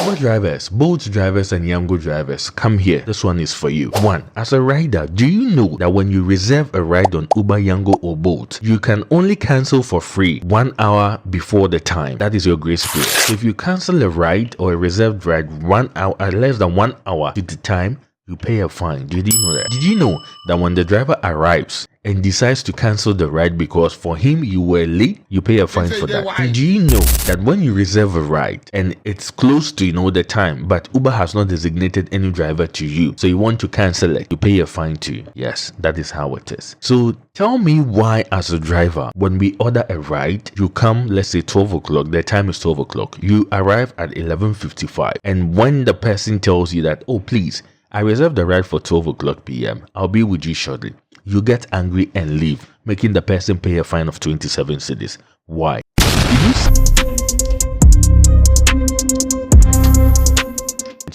Uber drivers, Bolt drivers and Yango drivers, come here. This one is for you. 1. As a rider, do you know that when you reserve a ride on Uber, Yango or Bolt, you can only cancel for free 1 hour before the time? That is your grace period. So if you cancel a ride or a reserved ride 1 hour, less than 1 hour to the time, you pay a fine. Did you know that? Did you know that when the driver arrives and decides to cancel the ride because for him you were late, you pay a fine for that? And do you know that when you reserve a ride and it's close to the time, but Uber has not designated any driver to you, so you want to cancel it, you pay a fine too? Yes, that is how it is. So tell me why, as a driver, when we order a ride, you come, let's say 12 o'clock, the time is 12 o'clock, you arrive at 11:55, and when the person tells you that, oh please, I reserved the ride for 12 o'clock p.m. I'll be with you shortly, you get angry and leave, making the person pay a fine of 27 cedis. Why?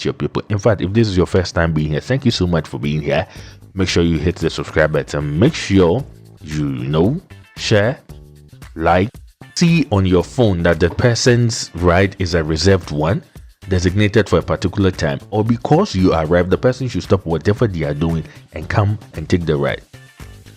Your people. In fact, if this is your first time being here, thank you so much for being here. Make sure you hit the subscribe button. Make sure you share, like, see on your phone that the person's ride is a reserved one, designated for a particular time, or because you arrived, the person should stop whatever they are doing and come and take the ride.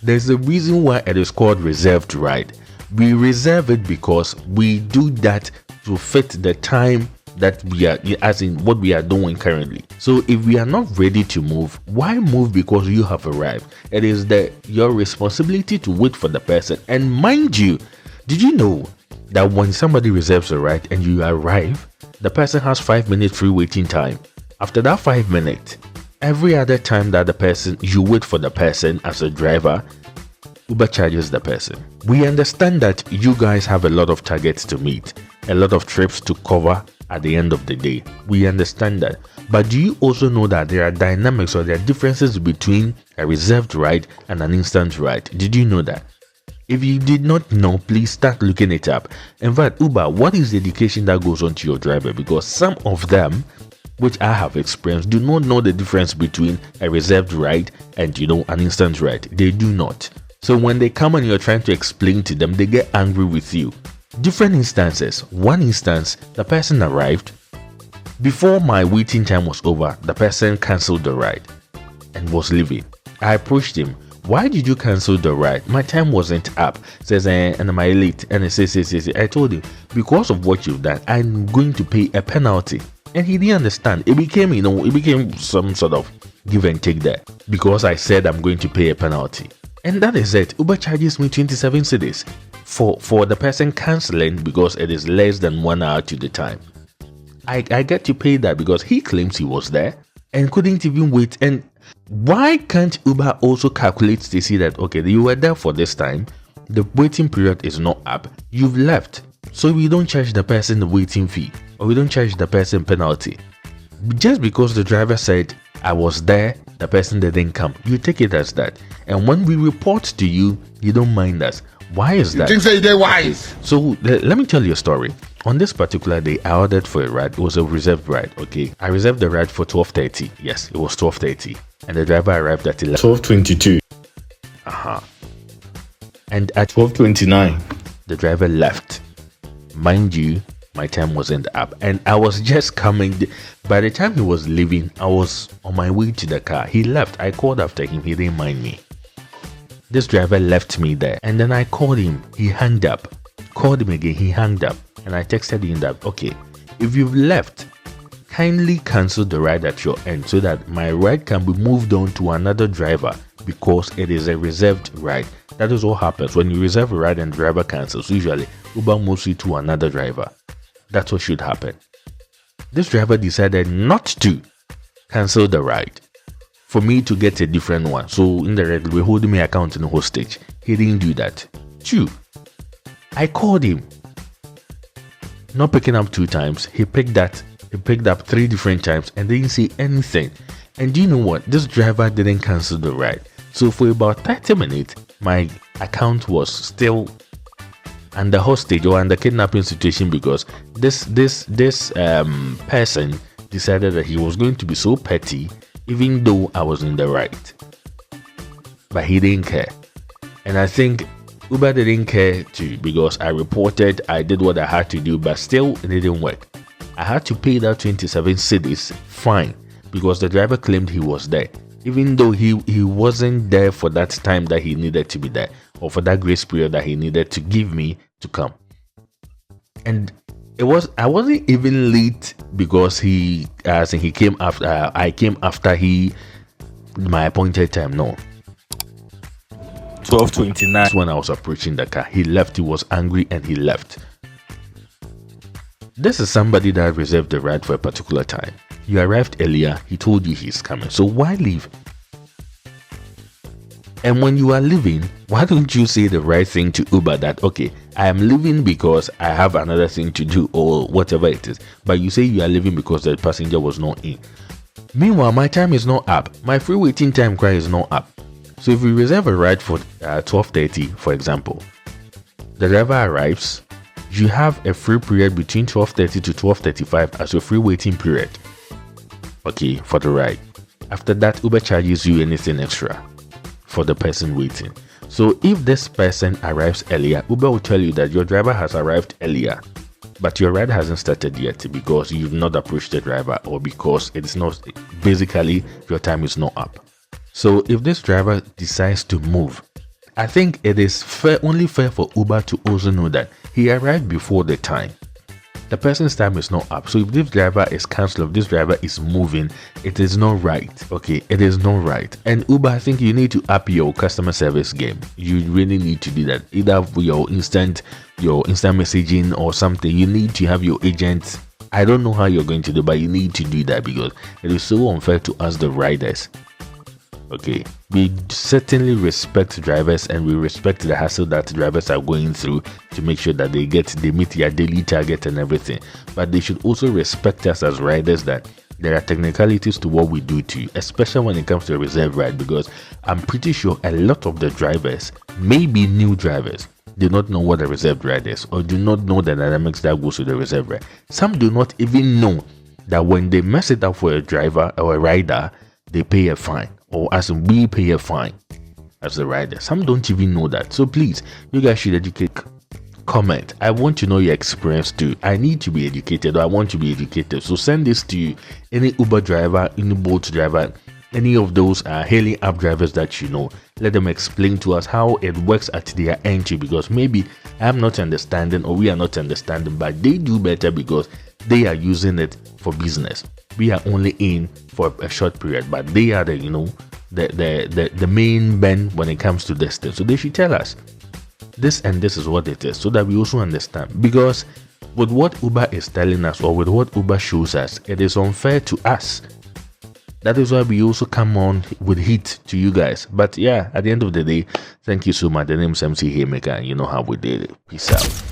There's a reason why it is called reserved ride. We reserve it because we do that to fit the time that we are, as in what we are doing currently. So if we are not ready to move, why move because you have arrived? It is your responsibility to wait for the person. And mind you, did you know that when somebody reserves a ride and you arrive, the person has 5 minutes free waiting time? After that 5 minutes, every other time that you wait for the person as a driver, Uber charges the person. We understand that you guys have a lot of targets to meet, a lot of trips to cover at the end of the day. We understand that. But do you also know that there are dynamics, or there are differences between a reserved ride and an instant ride? Did you know that? If you did not know, please start looking it up. In fact, Uber, what is the education that goes on to your driver? Because some of them, which I have experienced, do not know the difference between a reserved ride and an instant ride. They do not. So when they come and you're trying to explain to them, they get angry with you. Different instances. One instance, the person arrived. Before my waiting time was over, the person cancelled the ride and was leaving. I approached him. Why did you cancel the ride? My time wasn't up. Says, and am I late? And I says, I told him, because of what you've done, I'm going to pay a penalty. And he didn't understand. It became some sort of give and take there, because I said I'm going to pay a penalty. And that is it. Uber charges me 27 cedis for the person cancelling because it is less than 1 hour to the time. I get to pay that because he claims he was there and couldn't even wait. And why can't Uber also calculate to see that, okay, you were there for this time, the waiting period is not up, you've left, so we don't charge the person the waiting fee, or we don't charge the person penalty. Just because the driver said, I was there, the person didn't come, you take it as that. And when we report to you, you don't mind us. Why is that? You think they're wise? So let me tell you a story. On this particular day, I ordered for a ride. It was a reserved ride, okay? I reserved the ride for 12:30. Yes, it was 12:30. And the driver arrived at 12:22. And at 12:29, the driver left. Mind you, my time wasn't up. And I was just coming. By the time he was leaving, I was on my way to the car. He left. I called after him. He didn't mind me. This driver left me there. And then I called him. He hung up. Called him again. He hung up. And I texted him that, okay, if you've left, kindly cancel the ride at your end so that my ride can be moved on to another driver, because it is a reserved ride. That is what happens when you reserve a ride and the driver cancels. Usually, Uber moves you to another driver. That's what should happen. This driver decided not to cancel the ride for me to get a different one. So indirectly, we're holding my account in hostage. He didn't do that. 2. I called him. Not picking up 2 times. He picked up 3 different times and didn't say anything. And do you know what? This driver didn't cancel the ride. So for about 30 minutes, my account was still under hostage or under kidnapping situation, because this person decided that he was going to be so petty, even though I was in the right. But he didn't care. And I think Uber didn't care too, because I reported, I did what I had to do, but still it didn't work. I had to pay that 27 cedis fine because the driver claimed he was there, even though he wasn't there for that time that he needed to be there, or for that grace period that he needed to give me to come. And I wasn't even late because he came after I came after my appointed time. No, 12:29 when I was approaching the car, he left. He was angry and he left. This is somebody that reserved the ride for a particular time. You arrived earlier, he told you he's coming, so why leave? And when you are leaving, why don't you say the right thing to Uber that, okay, I am leaving because I have another thing to do or whatever it is, but you say you are leaving because the passenger was not in. Meanwhile, my time is not up. My free waiting time cry is not up. So if we reserve a ride for 12:30, for example, the driver arrives, you have a free period between 12:30 to 12:35 as your free waiting period, okay, for the ride. After that, Uber charges you anything extra for the person waiting. So if this person arrives earlier, Uber will tell you that your driver has arrived earlier, but your ride hasn't started yet because you've not approached the driver, or because it's not, basically your time is not up. So if this driver decides to move, I think it is only fair for Uber to also know that he arrived before the time. The person's time is not up. So if this driver is cancelled, if this driver is moving, it is not right. Okay, it is not right. And Uber, I think you need to up your customer service game. You really need to do that. Either for your instant messaging or something. You need to have your agents. I don't know how you're going to do, but you need to do that because it is so unfair to us, the riders. Okay, we certainly respect drivers and we respect the hassle that drivers are going through to make sure that they meet their daily target and everything, but they should also respect us as riders, that there are technicalities to what we do to you, especially when it comes to a reserve ride, because I'm pretty sure a lot of the drivers, maybe new drivers, do not know what a reserved ride is, or do not know the dynamics that goes with the reserve ride. Some do not even know that when they mess it up for a driver or a rider, they pay a fine, or as in we pay a fine as the rider. Some don't even know that. So please, you guys should educate. Comment. I want to know your experience too. I need to be educated, or I want to be educated. So send this to any Uber driver, any Bolt driver, any of those hailing app drivers that you know. Let them explain to us how it works at their end too, because maybe I'm not understanding, or we are not understanding, but they do better because they are using it for business. We are only in for a short period, but they are the main band when it comes to this thing. So they should tell us this and this is what it is, so that we also understand. Because with what Uber is telling us, or with what Uber shows us, it is unfair to us. That is why we also come on with heat to you guys. But yeah, at the end of the day, thank you so much. The name is MC Haymaker, and you know how we did it. Peace out.